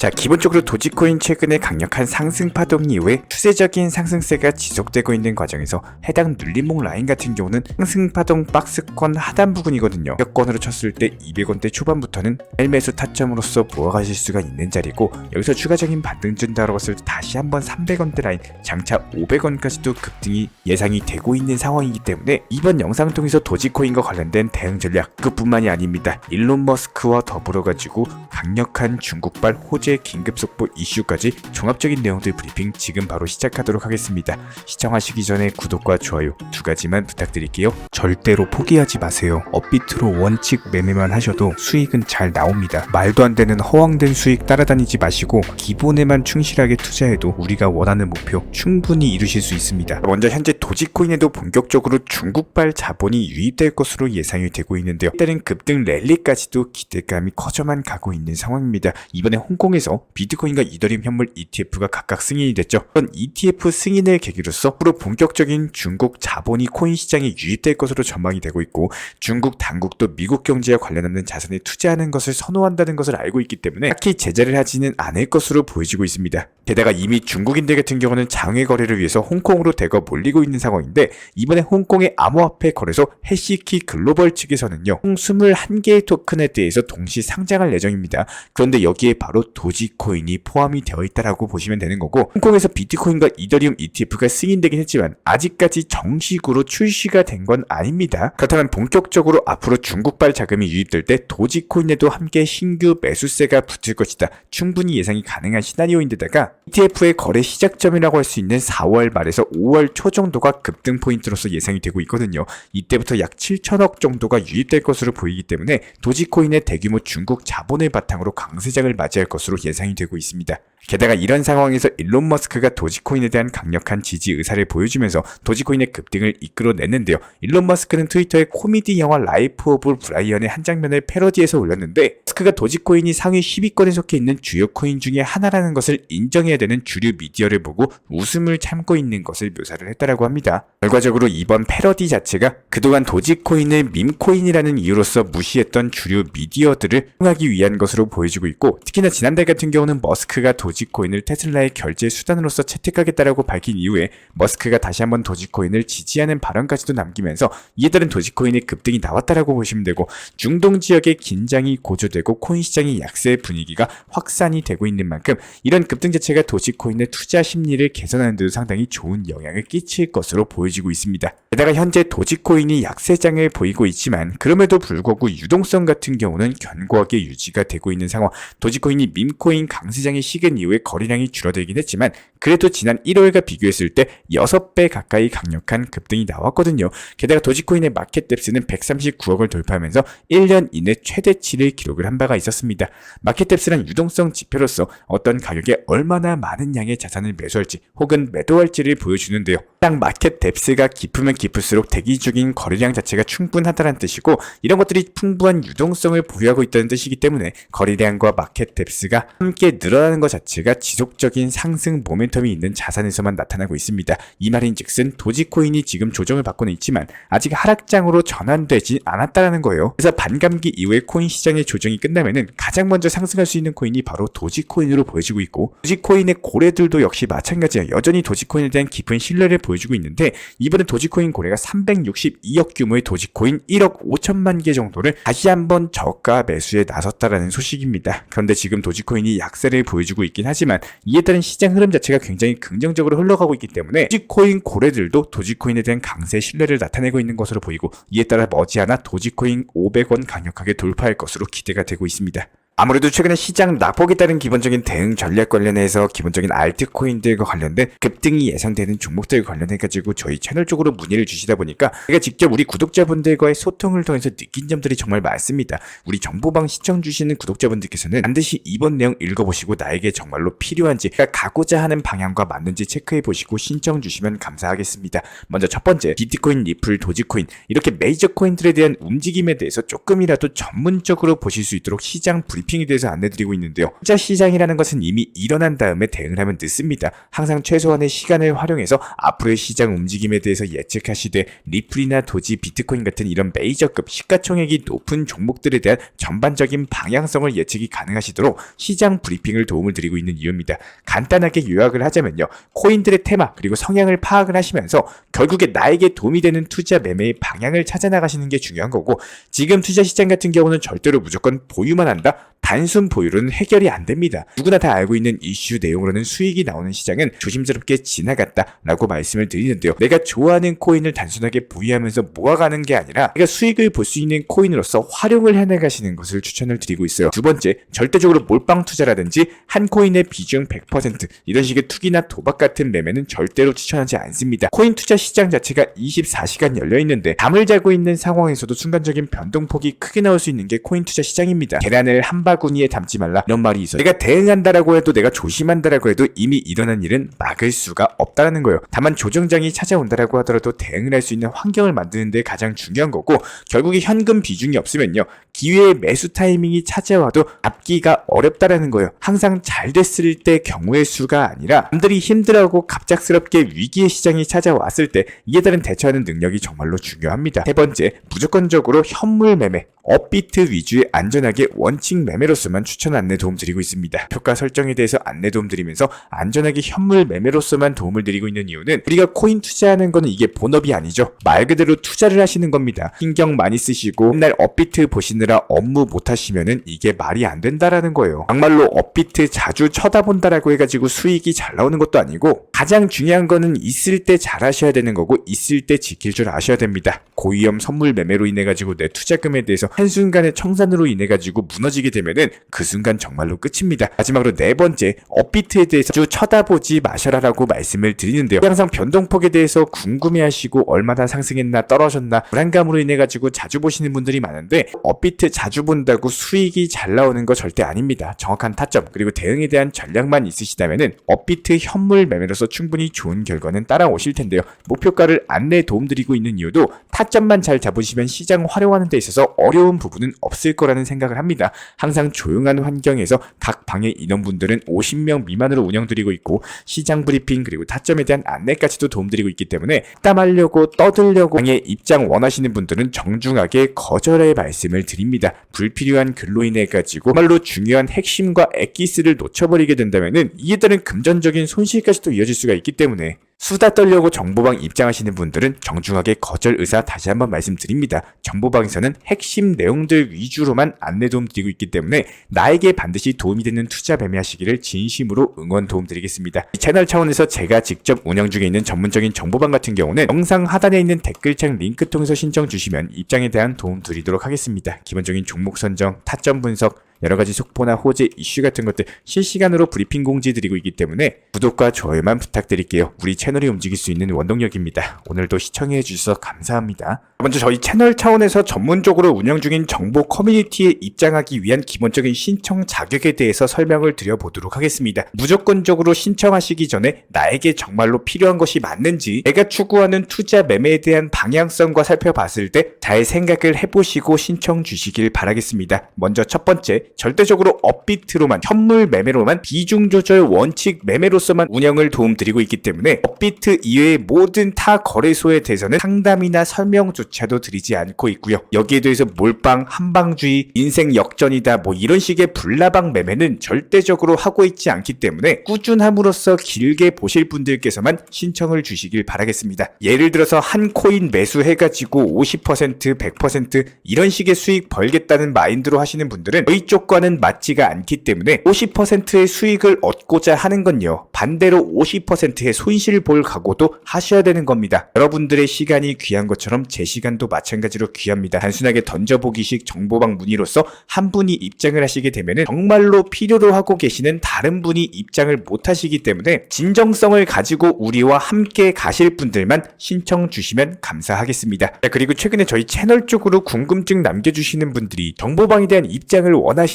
자, 기본적으로 도지코인 최근에 강력한 상승 파동 이후에 추세적인 상승세가 지속되고 있는 과정에서 해당 눌림목 라인 같은 경우는 상승 파동 박스권 하단 부분이거든요. 가격권으로 쳤을 때 200원대 초반부터는 매수 타점으로서 모아가실 수가 있는 자리고, 여기서 추가적인 반등 준다고 했을 때 다시 한번 300원대 라인, 장차 500원까지도 급등이 예상이 되고 있는 상황이기 때문에 이번 영상을 통해서 도지코인과 관련된 대응 전략 그뿐만이 아닙니다. 일론 머스크와 더불어 가지고 강력한 중국발 호재 긴급 속보 이슈까지 종합적인 내용들 브리핑 지금 바로 시작하도록 하겠습니다. 시청하시기 전에 구독과 좋아요 두 가지만 부탁드릴게요. 절대로 포기하지 마세요. 업비트로 원칙 매매만 하셔도 수익은 잘 나옵니다. 말도 안 되는 허황된 수익 따라다니지 마시고 기본에만 충실하게 투자해도 우리가 원하는 목표 충분히 이루실 수 있습니다. 먼저 현재 도지코인에도 본격적으로 중국발 자본이 유입될 것으로 예상이 되고 있는데요. 때는 급등 랠리까지도 기대감이 커져만 가고 있는 상황입니다. 이번에 홍콩에서 비트코인과 이더리움 현물 ETF가 각각 승인이 됐죠. 이런 ETF 승인을 계기로서 앞으로 본격적인 중국 자본이 코인 시장에 유입될 것으로 전망이 되고 있고, 중국 당국도 미국 경제와 관련하는 자산에 투자하는 것을 선호한다는 것을 알고 있기 때문에 딱히 제재를 하지는 않을 것으로 보여지고 있습니다. 게다가 이미 중국인들 같은 경우는 장외 거래를 위해서 홍콩으로 대거 몰리고 있는 상황인데, 이번에 홍콩의 암호화폐 거래소 해시키 글로벌 측에서는요, 총 21개의 토큰에 대해서 동시 상장할 예정입니다. 그런데 여기에 바로 도지코인이 포함이 되어 있다라고 보시면 되는 거고, 홍콩에서 비트코인과 이더리움 ETF가 승인되긴 했지만 아직까지 정식으로 출시가 된 건 아닙니다. 그렇다면 본격적으로 앞으로 중국발 자금이 유입될 때 도지코인에도 함께 신규 매수세가 붙을 것이다, 충분히 예상이 가능한 시나리오인데다가 ETF의 거래 시작점이라고 할 수 있는 4월 말에서 5월 초 정도가 급등 포인트로서 예상이 되고 있거든요. 이때부터 약 7천억 정도가 유입될 것으로 보이기 때문에 도지코인의 대규모 중국 자본을 바탕으로 강세장을 맞이할 것으로 예상이 되고 있습니다. 게다가 이런 상황에서 일론 머스크가 도지코인에 대한 강력한 지지 의사를 보여주면서 도지코인의 급등을 이끌어냈는데요. 일론 머스크는 트위터에 코미디 영화 라이프 오브 브라이언의 한 장면을 패러디해서 올렸는데, 머스크가 도지코인이 상위 10위권에 속해 있는 주요 코인 중에 하나라는 것을 인정해야 되는 주류 미디어를 보고 웃음을 참고 있는 것을 묘사를 했다라고 합니다. 결과적으로 이번 패러디 자체가 그동안 도지코인을 밈코인이라는 이유로서 무시했던 주류 미디어들을 홍하기 위한 것으로 보여지고 있고, 특히나 지난달 같은 경우는 머스크가 도지코인을 테슬라의 결제 수단으로서 채택하겠다라고 밝힌 이후에 머스크가 다시 한번 도지코인을 지지하는 발언까지도 남기면서 이에 따른 도지코인의 급등이 나왔다라고 보시면 되고, 중동 지역의 긴장이 고조되고 코인 시장의 약세 분위기가 확산이 되고 있는 만큼 이런 급등 자체가 도지코인의 투자 심리를 개선하는 데도 상당히 좋은 영향을 끼칠 것으로 보여지고 있습니다. 게다가 현재 도지코인이 약세장을 보이고 있지만 그럼에도 불구하고 유동성 같은 경우는 견고하게 유지가 되고 있는 상황. 도지코인이 밈코인 강세장이 식은 이후에 거래량이 줄어들긴 했지만 그래도 지난 1월과 비교했을 때 6배 가까이 강력한 급등이 나왔거든요. 게다가 도지코인의 마켓캡스는 139억을 돌파하면서 1년 이내 최대치를 기록을 한 바가 있었습니다. 마켓캡스란 유동성 지표로서 어떤 가격에 얼마나 많은 양의 자산을 매수할지 혹은 매도할지를 보여주는데요. 딱 마켓캡스가 깊으면 깊을수록 대기 중인 거래량 자체가 충분하다는 뜻이고, 이런 것들이 풍부한 유동성을 보유하고 있다는 뜻이기 때문에 거래량과 마켓캡스가 함께 늘어나는 것 자체가 지속적인 상승 모멘텀이 있는 자산에서만 나타나고 있습니다. 이 말인즉슨 도지코인이 지금 조정을 받고는 있지만 아직 하락장으로 전환되지 않았다는 거예요. 그래서 반감기 이후에 코인 시장의 조정이 끝나면은 가장 먼저 상승할 수 있는 코인이 바로 도지코인으로 보여지고 있고, 도지코인의 고래들도 역시 마찬가지야. 여전히 도지코인에 대한 깊은 신뢰를 보여주고 있는데, 이번에 도지코인 고래가 362억 규모의 도지코인 1억 5천만 개 정도를 다시 한번 저가 매수에 나섰다라는 소식입니다. 그런데 지금 도지코인이 약세를 보여주고 있긴 하지만 이에 따른 시장 흐름 자체가 굉장히 긍정적으로 흘러가고 있기 때문에 도지코인 고래들도 도지코인에 대한 강세 신뢰를 나타내고 있는 것으로 보이고, 이에 따라 머지않아 도지코인 500원 강력하게 돌파할 것으로 기대가 되고 있습니다. 아무래도 최근에 시장 낙폭에 따른 기본적인 대응 전략 관련해서 기본적인 알트코인들과 관련된 급등이 예상되는 종목들 관련해가지고 저희 채널 쪽으로 문의를 주시다 보니까 제가 직접 우리 구독자분들과의 소통을 통해서 느낀 점들이 정말 많습니다. 우리 정보방 시청 주시는 구독자분들께서는 반드시 이번 내용 읽어보시고 나에게 정말로 필요한지, 가고자 하는 방향과 맞는지 체크해보시고 신청 주시면 감사하겠습니다. 먼저 첫 번째, 비트코인, 리플, 도지코인 이렇게 메이저 코인들에 대한 움직임에 대해서 조금이라도 전문적으로 보실 수 있도록 시장 브리핑 브리핑에 대해서 안내드리고 있는데요. 투자 시장이라는 것은 이미 일어난 다음에 대응을 하면 늦습니다. 항상 최소한의 시간을 활용해서 앞으로의 시장 움직임에 대해서 예측하시되 리플이나 도지, 비트코인 같은 이런 메이저급 시가총액이 높은 종목들에 대한 전반적인 방향성을 예측이 가능하시도록 시장 브리핑을 도움을 드리고 있는 이유입니다. 간단하게 요약을 하자면요. 코인들의 테마 그리고 성향을 파악을 하시면서 결국에 나에게 도움이 되는 투자 매매의 방향을 찾아 나가시는 게 중요한 거고, 지금 투자 시장 같은 경우는 절대로 무조건 보유만 한다? 단순 보유로는 해결이 안 됩니다. 누구나 다 알고 있는 이슈 내용으로는 수익이 나오는 시장은 조심스럽게 지나갔다라고 말씀을 드리는데요. 내가 좋아하는 코인을 단순하게 보유하면서 모아가는 게 아니라 내가 수익을 볼 수 있는 코인으로서 활용을 해나가시는 것을 추천을 드리고 있어요. 두 번째, 절대적으로 몰빵 투자라든지 한 코인의 비중 100% 이런 식의 투기나 도박 같은 매매는 절대로 추천하지 않습니다. 코인 투자 시장 자체가 24시간 열려있는데 잠을 자고 있는 상황에서도 순간적인 변동폭이 크게 나올 수 있는 게 코인 투자 시장입니다. 계란을 한 바구니에 담지 말라 이런 말이 있어요. 내가 대응한다라고 해도, 내가 조심한다라고 해도 이미 일어난 일은 막을 수가 없다라는 거예요. 다만 조정장이 찾아온다라고 하더라도 대응을 할 수 있는 환경을 만드는 데 가장 중요한 거고, 결국에 현금 비중이 없으면요, 기회의 매수 타이밍이 찾아와도 잡기가 어렵다라는 거예요. 항상 잘 됐을 때 경우의 수가 아니라 남들이 힘들어하고 갑작스럽게 위기의 시장이 찾아왔을 때 이에 따른 대처하는 능력이 정말로 중요합니다. 세 번째, 무조건적으로 현물 매매, 업비트 위주의 안전하게 원칙 매매로서만 추천 안내 도움 드리고 있습니다. 표가 설정에 대해서 안내 도움 드리면서 안전하게 현물 매매로서만 도움을 드리고 있는 이유는, 우리가 코인 투자하는 거는 이게 본업이 아니죠. 말 그대로 투자를 하시는 겁니다. 신경 많이 쓰시고 맨날 업비트 보시느라 업무 못 하시면은 이게 말이 안 된다라는 거예요. 막말로 업비트 자주 쳐다본다라고 해가지고 수익이 잘 나오는 것도 아니고, 가장 중요한 거는 있을 때 잘 하셔야 되는 거고 있을 때 지킬 줄 아셔야 됩니다. 고위험 선물 매매로 인해 가지고 내 투자금에 대해서 한순간의 청산으로 인해 가지고 무너지게 되면은 그 순간 정말로 끝입니다. 마지막으로 네 번째, 업비트에 대해서 아주 쳐다보지 마셔라라고 말씀을 드리는데요. 항상 변동폭에 대해서 궁금해하시고 얼마나 상승했나 떨어졌나 불안감으로 인해 가지고 자주 보시는 분들이 많은데, 업비트 자주 본다고 수익이 잘 나오는 거 절대 아닙니다. 정확한 타점 그리고 대응에 대한 전략만 있으시다면은 업비트 현물 매매로서 충분히 좋은 결과는 따라오실 텐데요. 목표가를 안내 도움드리고 있는 이유도 타점만 잘 잡으시면 시장 활용하는 데 있어서 어려운 부분은 없을 거라는 생각을 합니다. 항상 조용한 환경에서 각 방의 인원분들은 50명 미만으로 운영드리고 있고, 시장 브리핑 그리고 타점에 대한 안내까지도 도움드리고 있기 때문에 땀하려고 떠들려고 방의 입장 원하시는 분들은 정중하게 거절의 말씀을 드립니다. 불필요한 글로 인해 가지고 정말로 중요한 핵심과 엑기스를 놓쳐버리게 된다면은 이에 따른 금전적인 손실까지도 이어질 수가 있기 때문에, 수다 떨려고 정보방 입장하시는 분들은 정중하게 거절 의사 다시 한번 말씀드립니다. 정보방에서는 핵심 내용들 위주로만 안내 도움 드리고 있기 때문에 나에게 반드시 도움이 되는 투자 매매하시기를 진심으로 응원 도움 드리겠습니다. 이 채널 차원에서 제가 직접 운영 중에 있는 전문적인 정보방 같은 경우는 영상 하단에 있는 댓글창 링크 통해서 신청 주시면 입장에 대한 도움 드리도록 하겠습니다. 기본적인 종목 선정, 타점 분석, 여러가지 속보나 호재, 이슈 같은 것들 실시간으로 브리핑 공지 드리고 있기 때문에 구독과 좋아요만 부탁드릴게요. 우리 채널이 움직일 수 있는 원동력입니다. 오늘도 시청해 주셔서 감사합니다. 먼저 저희 채널 차원에서 전문적으로 운영 중인 정보 커뮤니티에 입장하기 위한 기본적인 신청 자격에 대해서 설명을 드려보도록 하겠습니다. 무조건적으로 신청하시기 전에 나에게 정말로 필요한 것이 맞는지, 내가 추구하는 투자 매매에 대한 방향성과 살펴봤을 때 잘 생각을 해보시고 신청 주시길 바라겠습니다. 먼저 첫 번째, 절대적으로 업비트로만, 현물 매매로만, 비중 조절 원칙 매매로서만 운영을 도움드리고 있기 때문에 업비트 이외의 모든 타 거래소에 대해서는 상담이나 설명조차도 드리지 않고 있고요. 여기에 대해서 몰빵, 한방주의, 인생 역전이다 뭐 이런 식의 불나방 매매는 절대적으로 하고 있지 않기 때문에 꾸준함으로써 길게 보실 분들께서만 신청을 주시길 바라겠습니다. 예를 들어서 한 코인 매수해가지고 50%, 100% 이런 식의 수익 벌겠다는 마인드로 하시는 분들은 저희 쪽과는 맞지가 않기 때문에 50%의 수익을 얻고자 하는 건요, 반대로 50%의 손실을 볼 각오도 하셔야 되는 겁니다. 여러분들의 시간이 귀한 것처럼 제 시간도 마찬가지로 귀합니다. 단순하게 던져보기식 정보방 문의로서 한 분이 입장을 하시게 되면은 정말로 필요로 하고 계시는 다른 분이 입장을 못 하시기 때문에 진정성을 가지고 우리와 함께 가실 분들만 신청 주시면 감사하겠습니다. 자, 그리고 최근에 저희 채널 쪽으로 궁금증 남겨주시는 분들이 정보방에 대한 입장을 원하시는데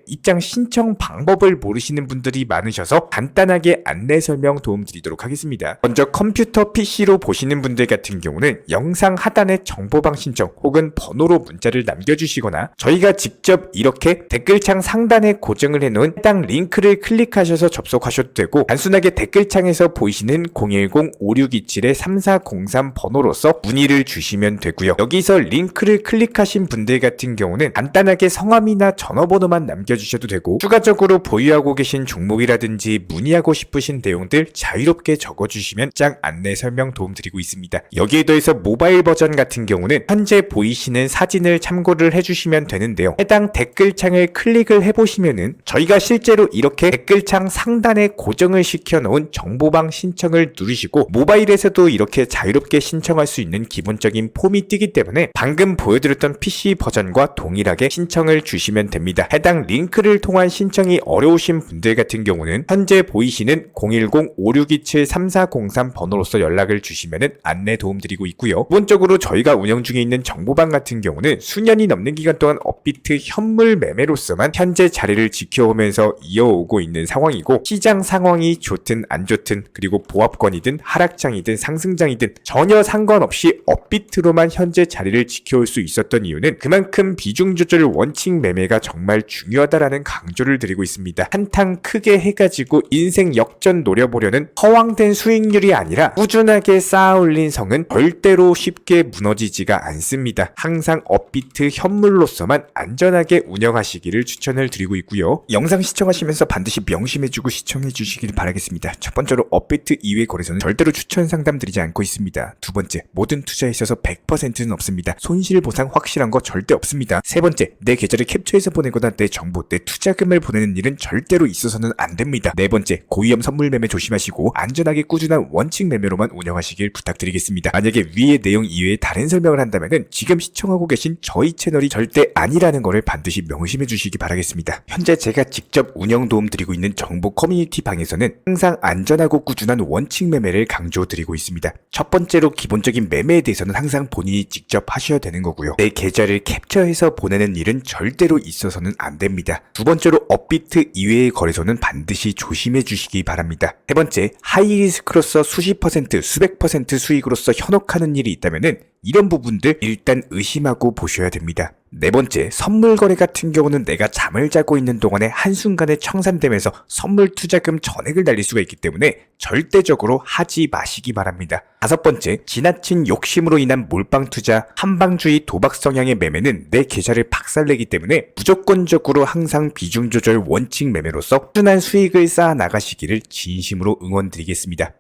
입장 신청 방법을 모르시는 분들이 많으셔서 간단하게 안내 설명 도움드리도록 하겠습니다. 먼저 컴퓨터 PC로 보시는 분들 같은 경우는 영상 하단에 정보방 신청 혹은 번호로 문자를 남겨주시거나 저희가 직접 이렇게 댓글창 상단에 고정을 해놓은 해당 링크를 클릭하셔서 접속하셔도 되고, 단순하게 댓글창에서 보이시는 010-5627-3403 번호로서 문의를 주시면 되고요. 여기서 링크를 클릭하신 분들 같은 경우는 간단하게 성함이나 전화번호만 남겨주셔도 되고, 추가적으로 보유하고 계신 종목이라든지 문의하고 싶으신 내용들 자유롭게 적어주시면 장 안내 설명 도움드리고 있습니다. 여기에 더해서 모바일 버전 같은 경우는 현재 보이시는 사진을 참고를 해주시면 되는데요. 해당 댓글창을 클릭을 해보시면은 저희가 실제로 이렇게 댓글창 상단에 고정을 시켜놓은 정보방 신청을 누르시고 모바일에서도 이렇게 자유롭게 신청할 수 있는 기본적인 폼이 뜨기 때문에 방금 보여드렸던 PC 버전과 동일하게 신청을 주시면 됩니다. 해당 링크를 통한 신청이 어려우신 분들 같은 경우는 현재 보이시는 010-5627-3403 번호로서 연락을 주시면 안내 도움드리고 있고요. 기본적으로 저희가 운영 중에 있는 정보방 같은 경우는 수년이 넘는 기간 동안 업비트 현물 매매로서만 현재 자리를 지켜오면서 이어오고 있는 상황이고, 시장 상황이 좋든 안 좋든 그리고 보합권이든 하락장이든 상승장이든 전혀 상관없이 업비트로만 현재 자리를 지켜올 수 있었던 이유는 그만큼 비중 조절 원칙 매매가 정말 중요하다라는 강조를 드리고 있습니다. 한탕 크게 해가지고 인생 역전 노려보려는 허황된 수익률이 아니라 꾸준하게 쌓아 올린 성은 절대로 쉽게 무너지지가 않습니다. 항상 업비트 현물로서만 안전하게 운영하시기를 추천을 드리고 있고요. 영상 시청하시면서 반드시 명심해주고 시청해주시길 바라겠습니다. 첫 번째로 업비트 이외 거래소는 절대로 추천 상담드리지 않고 있습니다. 두 번째, 모든 투자에 있어서 100%는 없습니다. 손실 보상 확실한 거 절대 없습니다. 세 번째, 내 계좌를 캡처해서 보내거나 내 정보, 내 투자금을 보내는 일은 절대로 있어서는 안 됩니다. 네 번째, 고위험 선물 매매 조심하시고 안전하게 꾸준한 원칙 매매로만 운영하시길 부탁드리겠습니다. 만약에 위의 내용 이외에 다른 설명을 한다면은 지금 시청하고 계신 저희 채널이 절대 아니라는 거를 반드시 명심해 주시기 바라겠습니다. 현재 제가 직접 운영 도움 드리고 있는 정보 커뮤니티 방에서는 항상 안전하고 꾸준한 원칙 매매를 강조드리고 있습니다. 첫 번째로 기본적인 매매에 대해서는 항상 본인이 직접 하셔야 되는 거고요. 내 계좌를 캡처해서 보내는 일은 절대로 있어서는 안 됩니다. 두 번째로 업비트 이외의 거래소는 반드시 조심해 주시기 바랍니다. 세 번째, 하이리스크로서 수십 퍼센트, 수백 퍼센트 수익으로서 현혹하는 일이 있다면은 이런 부분들 일단 의심하고 보셔야 됩니다. 네 번째, 선물 거래 같은 경우는 내가 잠을 자고 있는 동안에 한순간에 청산되면서 선물 투자금 전액을 날릴 수가 있기 때문에 절대적으로 하지 마시기 바랍니다. 다섯 번째, 지나친 욕심으로 인한 몰빵 투자, 한방주의 도박 성향의 매매는 내 계좌를 박살내기 때문에 무조건적으로 항상 비중 조절 원칙 매매로서 꾸준한 수익을 쌓아 나가시기를 진심으로 응원드리겠습니다.